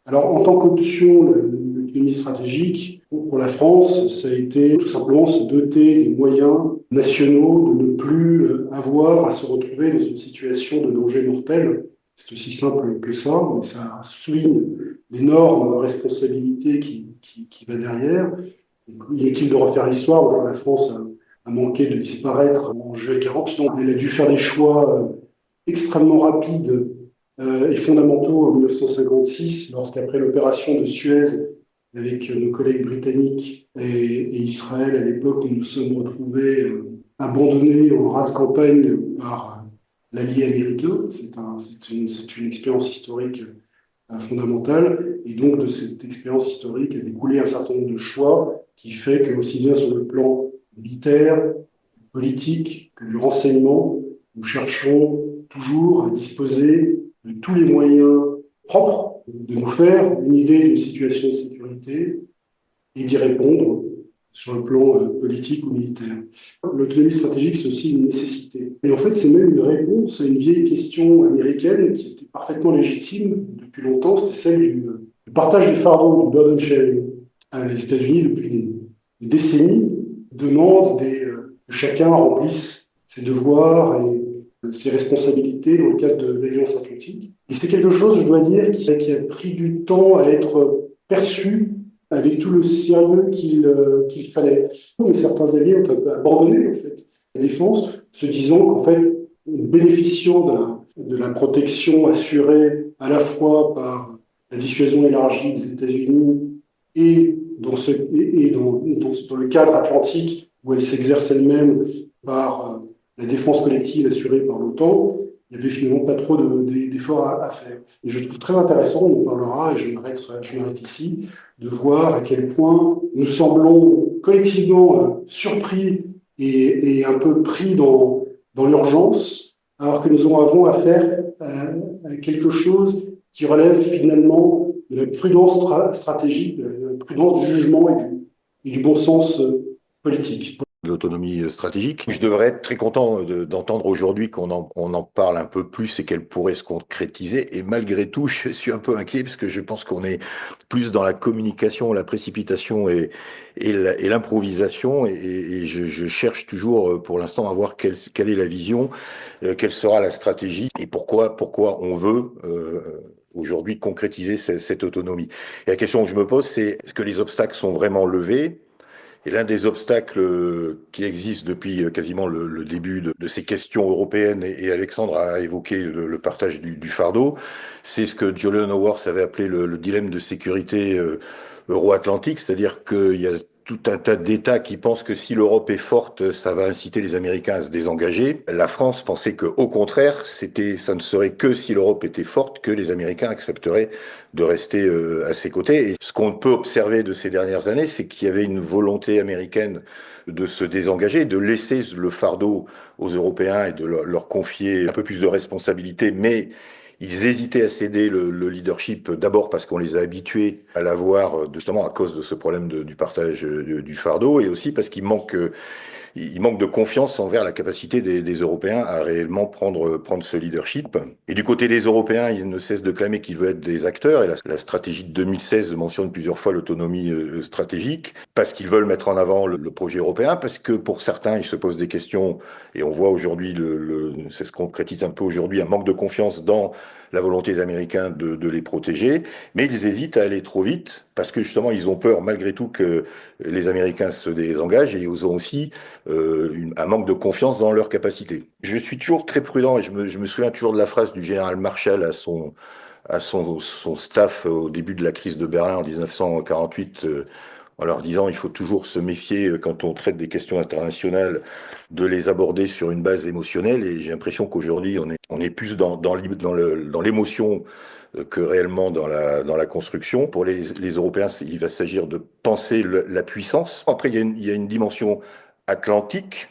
Alors, en tant qu'option, l'autonomie stratégique, pour la France, ça a été tout simplement se doter des moyens nationaux de ne plus avoir à se retrouver dans une situation de danger mortel. C'est aussi simple que ça, mais ça souligne l'énorme responsabilité qui va derrière. Inutile de refaire l'histoire, enfin, la France a manqué de disparaître en juillet 40, donc elle a dû faire des choix extrêmement rapides et fondamentaux en 1956, lorsqu'après l'opération de Suez, avec nos collègues britanniques et Israël, à l'époque, nous nous sommes retrouvés abandonnés en rase campagne par l'allié américain. C'est une expérience historique fondamentale. Et donc, de cette expérience historique a découlé un certain nombre de choix qui fait que, aussi bien sur le plan militaire, politique que du renseignement, nous cherchons toujours à disposer de tous les moyens propres de nous faire une idée d'une situation de sécurité et d'y répondre sur le plan politique ou militaire. L'autonomie stratégique, c'est aussi une nécessité. Et en fait, c'est même une réponse à une vieille question américaine qui était parfaitement légitime depuis longtemps, c'était celle du partage du fardeau, du burden sharing. Les États-Unis, depuis des décennies, demandent que chacun remplisse ses devoirs et ses responsabilités dans le cadre de l'Alliance Atlantique. Et c'est quelque chose, je dois dire, qui a pris du temps à être perçu avec tout le sérieux qu'il fallait. Mais certains alliés ont un peu abandonné en fait, la défense, se disant qu'en fait, bénéficiant de la protection assurée à la fois par la dissuasion élargie des États-Unis et dans le cadre atlantique où elle s'exerce elle-même par la défense collective assurée par l'OTAN, il n'y avait finalement pas trop d'efforts à faire. Et je trouve très intéressant, on en parlera, et je m'arrête ici, de voir à quel point nous semblons collectivement surpris et un peu pris dans l'urgence, alors que nous avons affaire à quelque chose qui relève finalement de la prudence stratégique, de la prudence du jugement et du bon sens politique. L'autonomie stratégique. Je devrais être très content d'entendre aujourd'hui on en parle un peu plus et qu'elle pourrait se concrétiser. Et malgré tout, je suis un peu inquiet parce que je pense qu'on est plus dans la communication, la précipitation et l'improvisation. Et je cherche toujours pour l'instant à voir quelle est la vision, quelle sera la stratégie et pourquoi on veut aujourd'hui concrétiser cette autonomie. Et la question que je me pose, c'est est-ce que les obstacles sont vraiment levés? Et l'un des obstacles qui existent depuis quasiment le début de ces questions européennes, et Alexandre a évoqué le partage du fardeau, c'est ce que Julian Howarth avait appelé le dilemme de sécurité euro-atlantique, c'est-à-dire qu'il y a tout un tas d'États qui pensent que si l'Europe est forte, ça va inciter les Américains à se désengager. La France pensait que, au contraire, ça ne serait que si l'Europe était forte que les Américains accepteraient de rester à ses côtés. Et ce qu'on peut observer de ces dernières années, c'est qu'il y avait une volonté américaine de se désengager, de laisser le fardeau aux Européens et de leur confier un peu plus de responsabilités, mais ils hésitaient à céder le leadership, d'abord parce qu'on les a habitués à l'avoir, justement à cause de ce problème du partage du fardeau, et aussi parce il manque de confiance envers la capacité des Européens à réellement prendre ce leadership. Et du côté des Européens, ils ne cessent de clamer qu'ils veulent être des acteurs. Et la stratégie de 2016 mentionne plusieurs fois l'autonomie stratégique, parce qu'ils veulent mettre en avant le projet européen, parce que pour certains, ils se posent des questions, et on voit aujourd'hui, c'est ce qu'on concrétise un peu aujourd'hui, un manque de confiance dans la volonté des Américains de les protéger, mais ils hésitent à aller trop vite, parce que justement, ils ont peur, malgré tout, que les Américains se désengagent, et ils ont aussi un manque de confiance dans leurs capacités. Je suis toujours très prudent et je me souviens toujours de la phrase du général Marshall son staff au début de la crise de Berlin en 1948, en leur disant il faut toujours se méfier quand on traite des questions internationales de les aborder sur une base émotionnelle. Et j'ai l'impression qu'aujourd'hui on est plus dans l'émotion que réellement dans la construction. Pour les Européens, il va s'agir de penser la puissance. Après, il y a une dimension atlantique.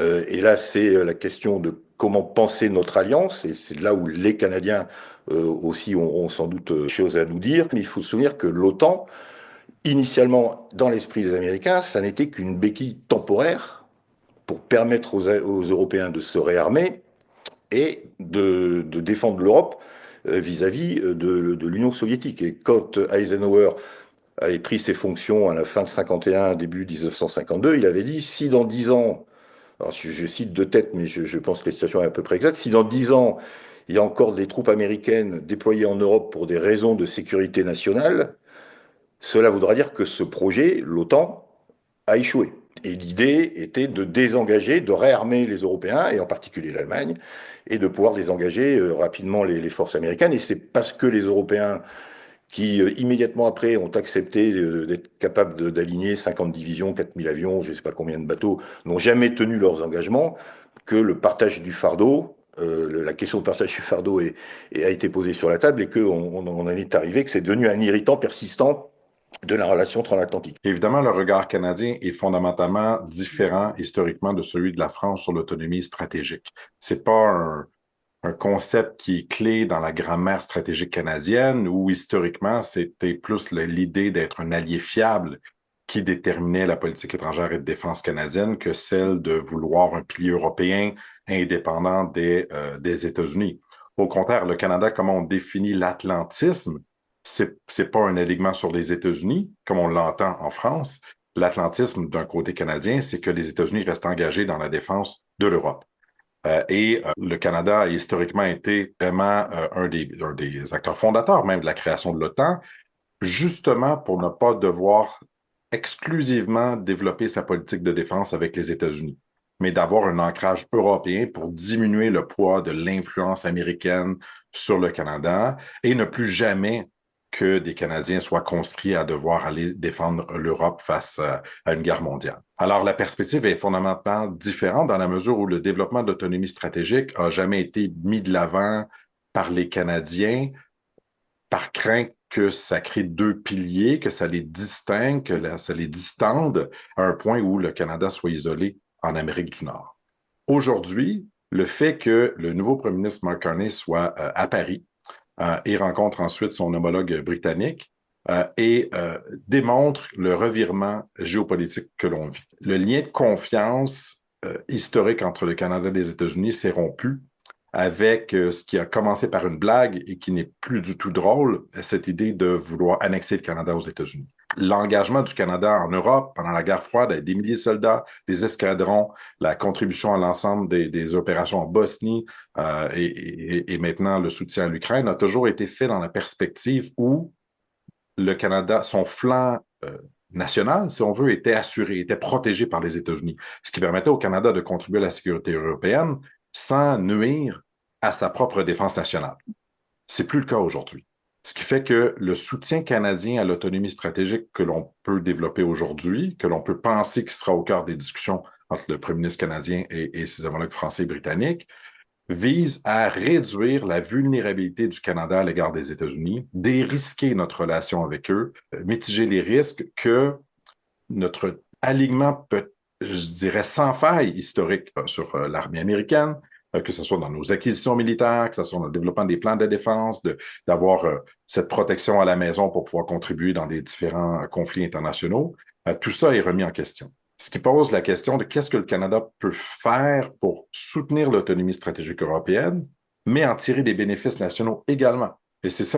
Et là, c'est la question de comment penser notre alliance. Et c'est là où les Canadiens aussi ont sans doute choses à nous dire. Mais il faut se souvenir que l'OTAN, initialement, dans l'esprit des Américains, ça n'était qu'une béquille temporaire pour permettre aux Européens de se réarmer et de défendre l'Europe vis-à-vis de l'Union soviétique. Et quand Eisenhower avait pris ses fonctions à la fin de 51, début 1952, il avait dit, si dans 10 ans, alors je cite de tête, mais je pense que la situation est à peu près exacte, si dans 10 ans, il y a encore des troupes américaines déployées en Europe pour des raisons de sécurité nationale, cela voudra dire que ce projet, l'OTAN, a échoué. Et l'idée était de désengager, de réarmer les Européens, et en particulier l'Allemagne, et de pouvoir désengager rapidement les forces américaines. Et c'est parce que les Européens qui, immédiatement après, ont accepté d'être capables d'aligner 50 divisions, 4000 avions, je ne sais pas combien de bateaux, n'ont jamais tenu leurs engagements, que le partage du fardeau, la question de partage du fardeau a été posée sur la table et qu'on on en est arrivé, que c'est devenu un irritant persistant de la relation transatlantique. Évidemment, le regard canadien est fondamentalement différent historiquement de celui de la France sur l'autonomie stratégique. C'est pas un concept qui est clé dans la grammaire stratégique canadienne, où historiquement, c'était plus l'idée d'être un allié fiable qui déterminait la politique étrangère et de défense canadienne que celle de vouloir un pilier européen indépendant des États-Unis. Au contraire, le Canada, comment on définit l'atlantisme, c'est pas un alignement sur les États-Unis, comme on l'entend en France. L'atlantisme, d'un côté canadien, c'est que les États-Unis restent engagés dans la défense de l'Europe. Le Canada a historiquement été vraiment un des acteurs fondateurs même de la création de l'OTAN, justement pour ne pas devoir exclusivement développer sa politique de défense avec les États-Unis, mais d'avoir un ancrage européen pour diminuer le poids de l'influence américaine sur le Canada et ne plus jamais que des Canadiens soient conscrits à devoir aller défendre l'Europe face à une guerre mondiale. Alors, la perspective est fondamentalement différente dans la mesure où le développement de l'autonomie stratégique a jamais été mis de l'avant par les Canadiens par crainte que ça crée deux piliers, que ça les distingue, ça les distende à un point où le Canada soit isolé en Amérique du Nord. Aujourd'hui, le fait que le nouveau premier ministre Mark Carney soit à Paris et rencontre ensuite son homologue britannique et démontre le revirement géopolitique que l'on vit. Le lien de confiance historique entre le Canada et les États-Unis s'est rompu avec ce qui a commencé par une blague et qui n'est plus du tout drôle, cette idée de vouloir annexer le Canada aux États-Unis. L'engagement du Canada en Europe pendant la guerre froide avec des milliers de soldats, des escadrons, la contribution à l'ensemble des opérations en Bosnie et maintenant le soutien à l'Ukraine a toujours été fait dans la perspective où le Canada, son flanc national, si on veut, était assuré, était protégé par les États-Unis, ce qui permettait au Canada de contribuer à la sécurité européenne sans nuire à sa propre défense nationale. C'est plus le cas aujourd'hui. Ce qui fait que le soutien canadien à l'autonomie stratégique que l'on peut développer aujourd'hui, que l'on peut penser qu'il sera au cœur des discussions entre le premier ministre canadien et ses homologues français et britanniques, vise à réduire la vulnérabilité du Canada à l'égard des États-Unis, dérisquer notre relation avec eux, mitiger les risques que notre alignement peut, je dirais, sans faille historique sur l'armée américaine, que ce soit dans nos acquisitions militaires, que ce soit dans le développement des plans de défense, d'avoir cette protection à la maison pour pouvoir contribuer dans des différents conflits internationaux. Tout ça est remis en question. Ce qui pose la question de qu'est-ce que le Canada peut faire pour soutenir l'autonomie stratégique européenne, mais en tirer des bénéfices nationaux également. Et c'est ça